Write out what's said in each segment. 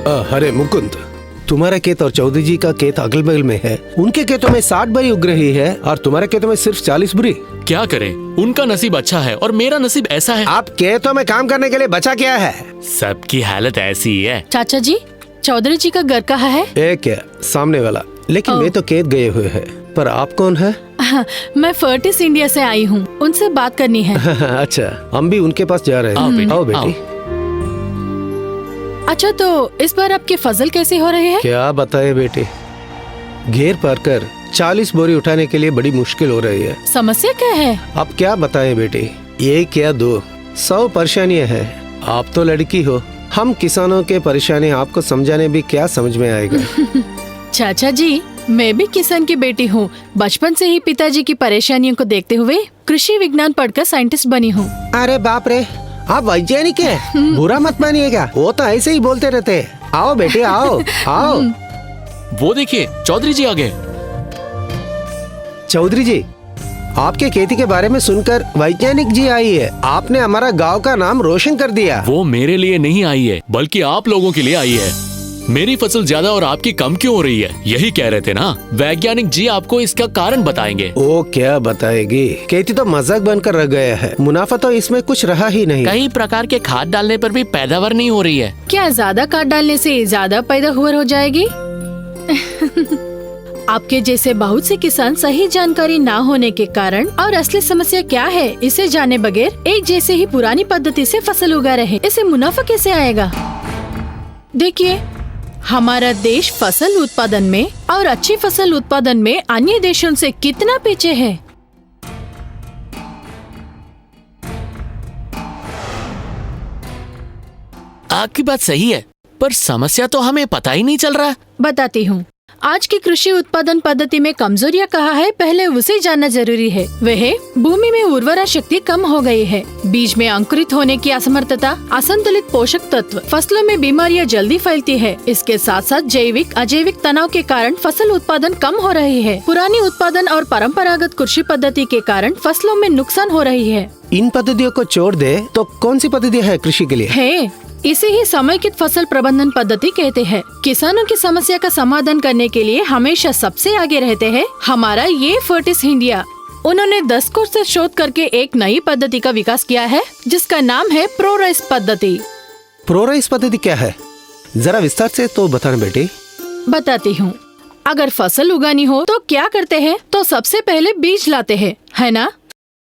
अरे मुकुंद, तुम्हारा खेत और चौधरी जी का खेत अगल बगल में है। उनके खेतों में 60 बरी उग रही है और तुम्हारे खेतों में सिर्फ 40 बरी। क्या करें, उनका नसीब अच्छा है और मेरा नसीब ऐसा है। आप खेतों में काम करने के लिए बचा क्या है? सबकी हालत ऐसी ही है। चाचा जी, चौधरी जी का घर कहाँ है? एक है सामने वाला, लेकिन मैं तो खेत गए हुए है। पर आप कौन है? मैं फर्टिस इंडिया से आई हूँ, उनसे बात करनी है। अच्छा, हम भी उनके पास जा रहे हैं। आओ बेटी। अच्छा, तो इस बार आपकी फसल कैसी हो रही है? क्या बताए बेटे, घेर पर कर 40 बोरी उठाने के लिए बड़ी मुश्किल हो रही है। समस्या क्या है? अब क्या बताए बेटे, ये क्या 100 परेशानियां हैं। आप तो लड़की हो, हम किसानों के परेशानी आपको समझाने भी क्या समझ में आएगा। चाचा जी, मैं भी किसान की बेटी हूँ। बचपन से ही पिताजी की परेशानियों को देखते हुए कृषि विज्ञान पढ़कर साइंटिस्ट बनी हूँ। अरे बाप रे, आप वैज्ञानिक है? बुरा मत मानिएगा, वो तो ऐसे ही बोलते रहते हैं। आओ बेटे आओ आओ। वो देखिए, चौधरी जी आ गए। चौधरी जी, आपके खेती के बारे में सुनकर वैज्ञानिक जी आई है। आपने हमारा गांव का नाम रोशन कर दिया। वो मेरे लिए नहीं आई है, बल्कि आप लोगों के लिए आई है। मेरी फसल ज्यादा और आपकी कम क्यों हो रही है, यही कह रहे थे ना। वैज्ञानिक जी आपको इसका कारण बताएंगे। वो क्या बताएगी, खेती तो मजाक बनकर रह गया है। मुनाफा तो इसमें कुछ रहा ही नहीं। कई प्रकार के खाद डालने पर भी पैदावार नहीं हो रही है। क्या ज्यादा खाद डालने से ज्यादा पैदावार हो जाएगी? आपके जैसे बहुत से किसान सही जानकारी ना होने के कारण और असली समस्या क्या है इसे जाने बगैर एक जैसे ही पुरानी पद्धति से फसल उगा रहे। इसे मुनाफा कैसे आएगा? देखिए, हमारा देश फसल उत्पादन में और अच्छी फसल उत्पादन में अन्य देशों से कितना पीछे है। आपकी बात सही है, पर समस्या तो हमें पता ही नहीं चल रहा। बताती हूँ। आज की कृषि उत्पादन पद्धति में कमजोरियां कहाँ है, पहले उसे जानना जरूरी है। वह भूमि में उर्वरा शक्ति कम हो गई है, बीज में अंकुरित होने की असमर्थता, असंतुलित पोषक तत्व, फसलों में बीमारियां जल्दी फैलती है। इसके साथ साथ जैविक अजैविक तनाव के कारण फसल उत्पादन कम हो रही है। पुरानी उत्पादन और परंपरागत कृषि पद्धति के कारण फसलों में नुकसान हो रही है। इन पद्धतियों को छोड़ दे तो कौन सी पद्धति है कृषि के लिए? है, इसे ही समेकित फसल प्रबंधन पद्धति कहते हैं। किसानों की समस्या का समाधान करने के लिए हमेशा सबसे आगे रहते हैं हमारा ये फर्टिस इंडिया। उन्होंने 10 कोर्स से शोध करके एक नई पद्धति का विकास किया है, जिसका नाम है प्रोराइस पद्धति। प्रोराइस पद्धति क्या है, जरा विस्तार से तो बताना बेटी। बताती हूँ। अगर फसल उगानी हो तो क्या करते हैं, तो सबसे पहले बीज लाते हैं, है ना?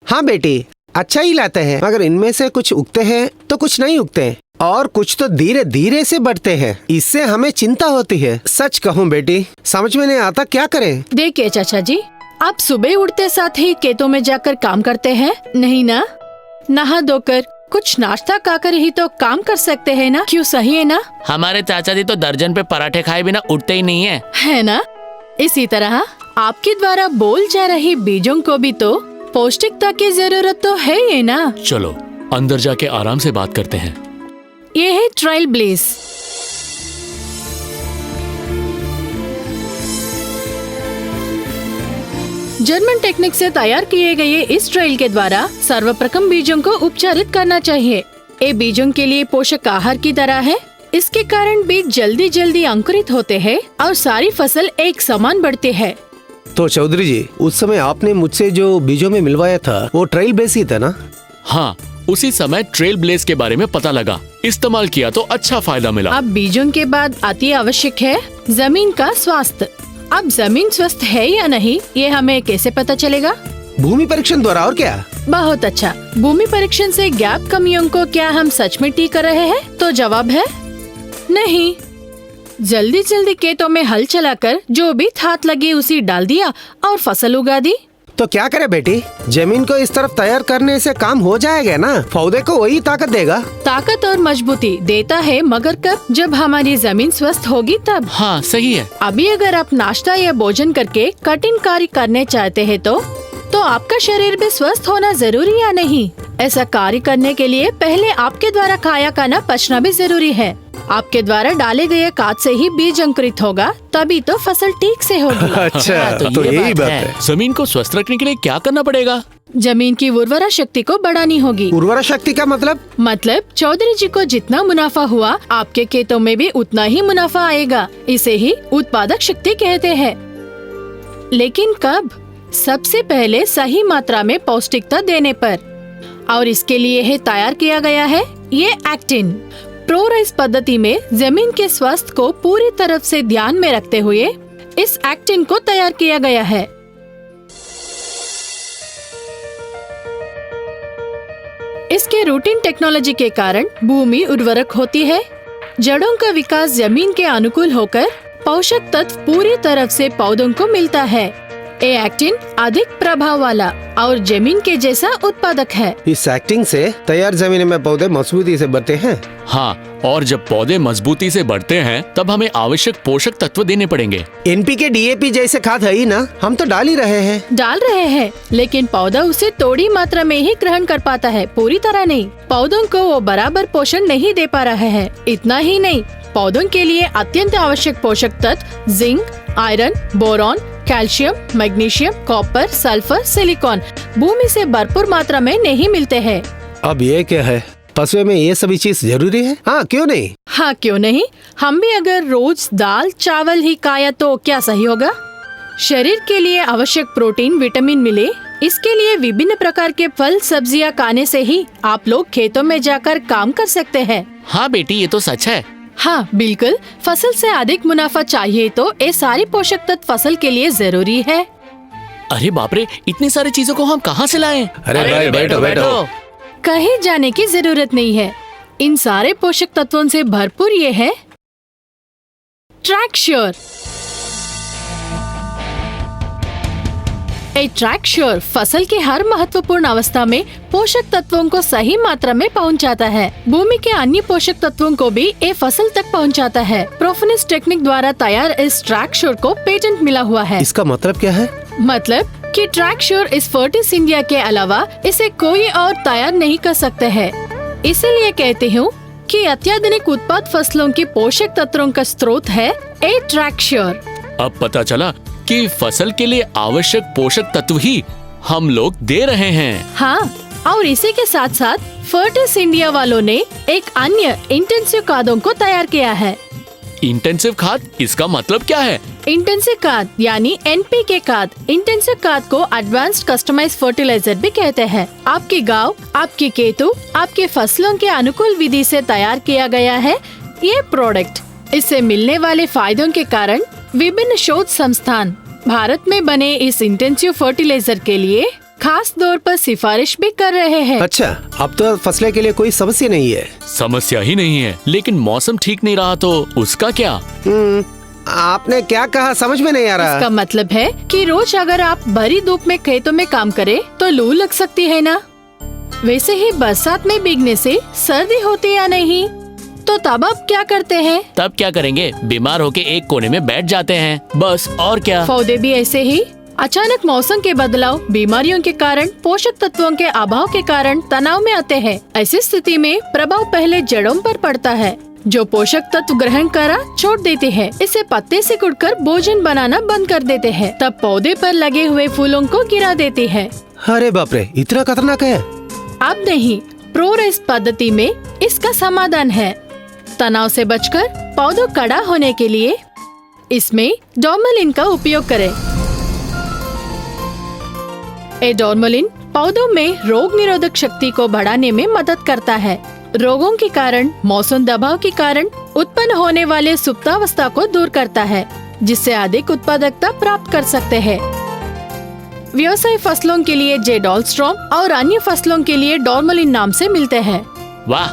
हाँ बेटी, अच्छा ही लाते हैं, मगर इनमें से कुछ उगते हैं तो कुछ नहीं उगते हैं, और कुछ तो धीरे धीरे से बढ़ते हैं। इससे हमें चिंता होती है। सच कहूँ बेटी, समझ में नहीं आता क्या करें। देखिए चाचा जी, आप सुबह उठते साथ ही खेतों में जाकर काम करते हैं, नहीं ना? नहा धोकर कुछ नाश्ता खाकर ही तो काम कर सकते हैं ना? क्यों, सही है ना? हमारे चाचा जी तो दर्जन पे पराठे खाए बिना उठते ही नहीं है ना? इसी तरह आपके द्वारा बोल जा रही बीजों को भी तो पौष्टिकता की जरूरत तो है ही ना। चलो अंदर जाके आराम से बात करते हैं। ये है ट्रायल ब्लेज। जर्मन टेक्निक से तैयार किए गए इस ट्रायल के द्वारा सर्वप्रथम बीजों को उपचारित करना चाहिए। ये बीजों के लिए पोषक आहार की तरह है। इसके कारण बीज जल्दी जल्दी अंकुरित होते हैं और सारी फसल एक समान बढ़ती है। तो चौधरी जी, उस समय आपने मुझसे जो बीजों में मिलवाया था वो ट्रायल बेस ही था ना? हाँ, उसी समय ट्रेल ब्लेज के बारे में पता लगा, इस्तेमाल किया तो अच्छा फायदा मिला। अब बीजों के बाद अति आवश्यक है जमीन का स्वास्थ्य। अब जमीन स्वस्थ है या नहीं, ये हमें कैसे पता चलेगा? भूमि परीक्षण द्वारा। और क्या? बहुत अच्छा। भूमि परीक्षण से ज्ञात कमियों को क्या हम सच में ठीक कर रहे हैं? तो जवाब है नहीं। जल्दी जल्दी खेतों में हल चलाकर जो भी हाथ लगी उसी डाल दिया और फसल उगा दी। तो क्या करे बेटी, जमीन को इस तरफ तैयार करने से काम हो जाएगा ना? पौधे को वही ताकत देगा। ताकत और मजबूती देता है, मगर कब? जब हमारी जमीन स्वस्थ होगी तब। हाँ सही है। अभी अगर आप नाश्ता या भोजन करके कठिन कार्य करने चाहते हैं तो आपका शरीर भी स्वस्थ होना जरूरी या नहीं? ऐसा कार्य करने के लिए पहले आपके द्वारा खाया खाना पचना भी जरूरी है। आपके द्वारा डाले गए खाद से ही बीज अंकुरित होगा, तभी तो फसल ठीक से होगी। अच्छा, तो ये यही बात है। जमीन को स्वस्थ रखने के लिए क्या करना पड़ेगा? जमीन की उर्वरा शक्ति को बढ़ानी होगी। उर्वरा शक्ति का मतलब चौधरी जी को जितना मुनाफा हुआ, आपके खेतों में भी उतना ही मुनाफा आएगा। इसे ही उत्पादक शक्ति कहते हैं। लेकिन कब? सबसे पहले सही मात्रा में पौष्टिकता देने पर, और इसके लिए है तैयार किया गया है ये एक्टिन। प्रो राइस पद्धति में जमीन के स्वास्थ्य को पूरी तरह से ध्यान में रखते हुए इस एक्टिन को तैयार किया गया है। इसके रूटीन टेक्नोलॉजी के कारण भूमि उर्वरक होती है। जड़ों का विकास जमीन के अनुकूल होकर पोषक तत्व पूरी तरह से पौधों को मिलता है। ये एक्टिन अधिक प्रभाव वाला और जमीन के जैसा उत्पादक है। इस एक्टिंग से तैयार जमीन में पौधे मजबूती से बढ़ते हैं। हाँ, और जब पौधे मजबूती से बढ़ते हैं तब हमें आवश्यक पोषक तत्व देने पड़ेंगे। NPK DAP जैसे खाद है ही ना, हम तो डाल ही रहे हैं। लेकिन पौधा उसे थोड़ी मात्रा में ही ग्रहण कर पाता है, पूरी तरह नहीं। पौधों को वो बराबर पोषण नहीं दे पा रहा है। इतना ही नहीं, पौधों के लिए अत्यंत आवश्यक पोषक तत्व zinc, iron, boron, calcium, magnesium, copper, sulphur, silicon भूमि से भरपूर मात्रा में नहीं मिलते हैं। अब ये क्या है? पशुओं में ये सभी चीज जरूरी है? हाँ क्यों नहीं? हम भी अगर रोज दाल चावल ही खाया तो क्या सही होगा? शरीर के लिए आवश्यक प्रोटीन, विटामिन मिले, इसके लिए विभिन्न प्रकार के फल सब्जियां खाने से ही आप लोग खेतों में जाकर काम कर सकते हैं। हाँ बेटी, ये तो सच है। हाँ बिल्कुल, फसल से अधिक मुनाफा चाहिए तो ये सारी पोषक तत्व फसल के लिए जरूरी है। अरे बाप रे, इतनी सारी चीजों को हम कहाँ से लाएं? अरे भाई बैठो। कहीं जाने की जरूरत नहीं है। इन सारे पोषक तत्वों से भरपूर ये है ट्रैक्श्योर। ट्रैक्श्योर फसल की हर महत्वपूर्ण अवस्था में पोषक तत्वों को सही मात्रा में पहुंचाता है। भूमि के अन्य पोषक तत्वों को भी ये फसल तक पहुंचाता है। प्रोफिनिस टेक्निक द्वारा तैयार इस ट्रैक्श्योर को पेटेंट मिला हुआ है। इसका मतलब क्या है? मतलब कि ट्रैक्श्योर इस फर्टिस इंडिया के अलावा इसे कोई और तैयार नहीं कर सकते है। इसीलिए कहती हूँ कि अत्याधुनिक उत्पाद फसलों के पोषक तत्वों का स्रोत है ए ट्रैक्श्योर। अब पता चला कि फसल के लिए आवश्यक पोषक तत्व ही हम लोग दे रहे हैं। हाँ, और इसी के साथ साथ फर्टिस इंडिया वालों ने एक अन्य इंटेंसिव खादों को तैयार किया है। इंटेंसिव खाद, इसका मतलब क्या है? इंटेंसिव खाद यानी NPK खाद। इंटेंसिव खाद को एडवांस्ड कस्टमाइज फर्टिलाइजर भी कहते हैं। आपकी गांव, आपकी केतु, आपके फसलों के अनुकूल विधि से तैयार किया गया है ये प्रोडक्ट। इससे मिलने वाले फायदों के कारण विभिन्न शोध संस्थान भारत में बने इस इंटेंसिव फर्टिलाइजर के लिए खास तौर पर सिफारिश भी कर रहे हैं। अच्छा, अब तो फसलों के लिए कोई समस्या नहीं है। समस्या ही नहीं है, लेकिन मौसम ठीक नहीं रहा तो उसका क्या? आपने क्या कहा, समझ में नहीं आ रहा। इसका मतलब है कि रोज अगर आप भरी धूप में खेतों में काम करें तो लू लग सकती है ना। वैसे ही बरसात में भीगने से सर्दी होती या नहीं, तो तब आप क्या करते हैं? तब क्या करेंगे? बीमार होके एक कोने में बैठ जाते हैं, बस। और क्या? पौधे भी ऐसे ही अचानक मौसम के बदलाव, बीमारियों के कारण, पोषक तत्वों के अभाव के कारण तनाव में आते हैं। ऐसी स्थिति में प्रभाव पहले जड़ों पर पड़ता है, जो पोषक तत्व ग्रहण करा छोड़ देते हैं। इसे पत्ते से कुटकर भोजन बनाना बंद कर देते हैं। तब पौधे पर लगे हुए फूलों को गिरा देते हैं। अरे बाप रे, इतना खतरनाक है? अब नहीं, प्रो राइस पद्धति में इसका समाधान है। तनाव से बचकर पौधों कड़ा होने के लिए इसमें डॉर्मलिन का उपयोग करें। डॉर्मलिन पौधों में रोग निरोधक शक्ति को बढ़ाने में मदद करता है। रोगों के कारण, मौसम दबाव के कारण उत्पन्न होने वाले सुप्तावस्था को दूर करता है, जिससे अधिक उत्पादकता प्राप्त कर सकते हैं। व्यवसाय फसलों के लिए जेडोल्स्ट्रॉम और अन्य फसलों के लिए डॉर्मलिन नाम से मिलते हैं। वाह,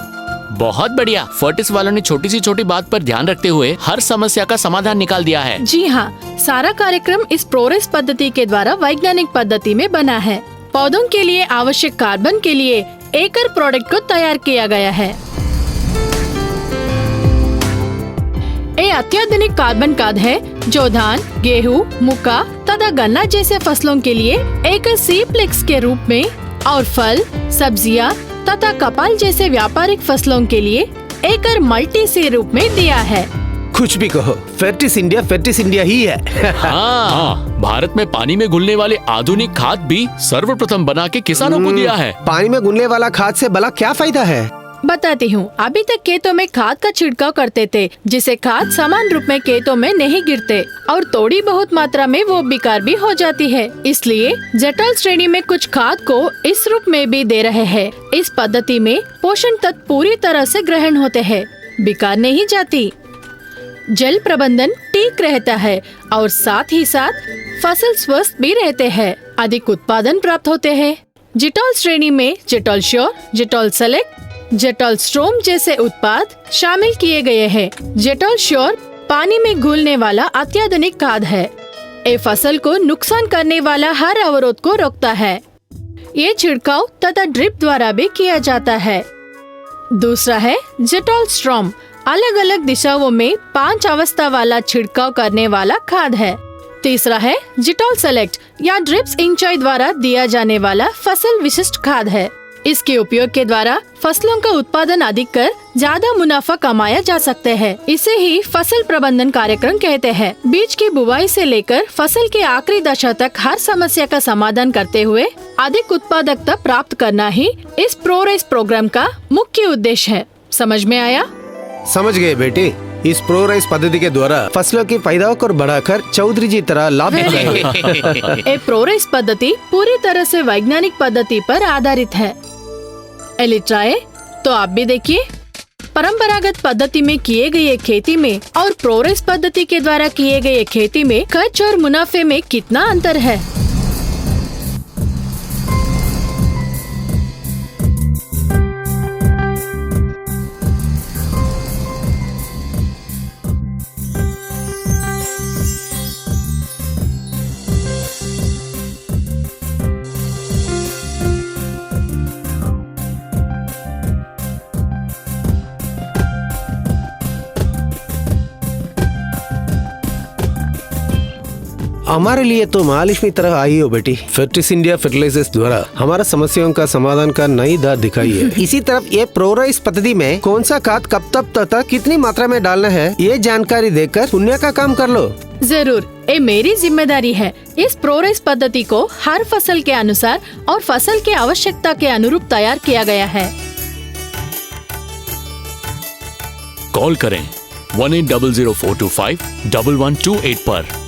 बहुत बढ़िया। फर्टिस वालों ने छोटी सी छोटी बात पर ध्यान रखते हुए हर समस्या का समाधान निकाल दिया है। जी हाँ, सारा कार्यक्रम इस प्रो राइस पद्धति के द्वारा वैज्ञानिक पद्धति में बना है। पौधों के लिए आवश्यक कार्बन के लिए एकल प्रोडक्ट को तैयार किया गया है। ये अत्याधुनिक कार्बन खाद है जो धान, गेहूं, मक्का तथा गन्ना जैसे फसलों के लिए एकल सीप्लेक्स के रूप में और फल, सब्जियां तथा कपाल जैसे व्यापारिक फसलों के लिए एकड़ मल्टी सी रूप में दिया है। कुछ भी कहो, फर्टिस इंडिया ही है। हाँ, भारत में पानी में घुलने वाले आधुनिक खाद भी सर्वप्रथम बना के किसानों को दिया है। पानी में घुलने वाला खाद से भला क्या फायदा है? बताती हूँ। अभी तक खेतों में खाद का छिड़काव करते थे, जिसे खाद समान रूप में खेतों में नहीं गिरते और थोड़ी बहुत मात्रा में वो बेकार भी हो जाती है। इसलिए जटाल श्रेणी में कुछ खाद को इस रूप में भी दे रहे हैं। इस पद्धति में पोषण तत्व पूरी तरह से ग्रहण होते हैं, बेकार नहीं जाती। जल प्रबंधन ठीक रहता है और साथ ही साथ फसल स्वस्थ भी रहते हैं, अधिक उत्पादन प्राप्त होते हैं। जिटॉल श्रेणी में जिटॉल श्योर, जिटॉल सेलेक्ट, जिटॉल स्ट्रोम जैसे उत्पाद शामिल किए गए हैं। जिटॉल श्योर पानी में घुलने वाला अत्याधुनिक खाद है। ये फसल को नुकसान करने वाला हर अवरोध को रोकता है। ये छिड़काव तथा ड्रिप द्वारा भी किया जाता है। दूसरा है जिटॉल स्ट्रोम, अलग अलग दिशाओं में 5 अवस्था वाला छिड़काव करने वाला खाद है। तीसरा है जिटॉल सेलेक्ट या ड्रिप्स इंचाई द्वारा दिया जाने वाला फसल विशिष्ट खाद है। इसके उपयोग के द्वारा फसलों का उत्पादन अधिक कर ज्यादा मुनाफा कमाया जा सकते हैं। इसे ही फसल प्रबंधन कार्यक्रम कहते हैं। बीज की बुवाई से लेकर फसल के आखिरी दशा तक हर समस्या का समाधान करते हुए अधिक उत्पादकता प्राप्त करना ही इस प्रोराइस प्रोग्राम का मुख्य उद्देश्य है। समझ में आया? समझ गए बेटे। इस प्रोराइस पद्धति के द्वारा फसलों की पैदावार को बढ़ाकर चौधरी जी तरह लाभ उठाएंगे। ये प्रोराइस पद्धति पूरी तरह से वैज्ञानिक पद्धति पर आधारित है। एलिट्राए तो आप भी देखिए, परंपरागत पद्धति में किए गए खेती में और प्रोराइस पद्धति के द्वारा किए गए खेती में खर्च और मुनाफे में कितना अंतर है। हमारे लिए तो महालक्ष्मी तरह आई हो बेटी। फर्टिस इंडिया फर्टिलाइजर्स द्वारा हमारा समस्याओं का समाधान का नई दर दिखाई है। इसी तरफ ये प्रोराइस पद्धति में कौन सा खाद कब तक तथा कितनी मात्रा में डालना है, ये जानकारी देकर पुण्य का काम कर लो। जरूर, ये मेरी जिम्मेदारी है। इस प्रोराइस पद्धति को हर फसल के अनुसार और फसल के आवश्यकता के अनुरूप तैयार किया गया है। कॉल करें 1800 425 1128 पर।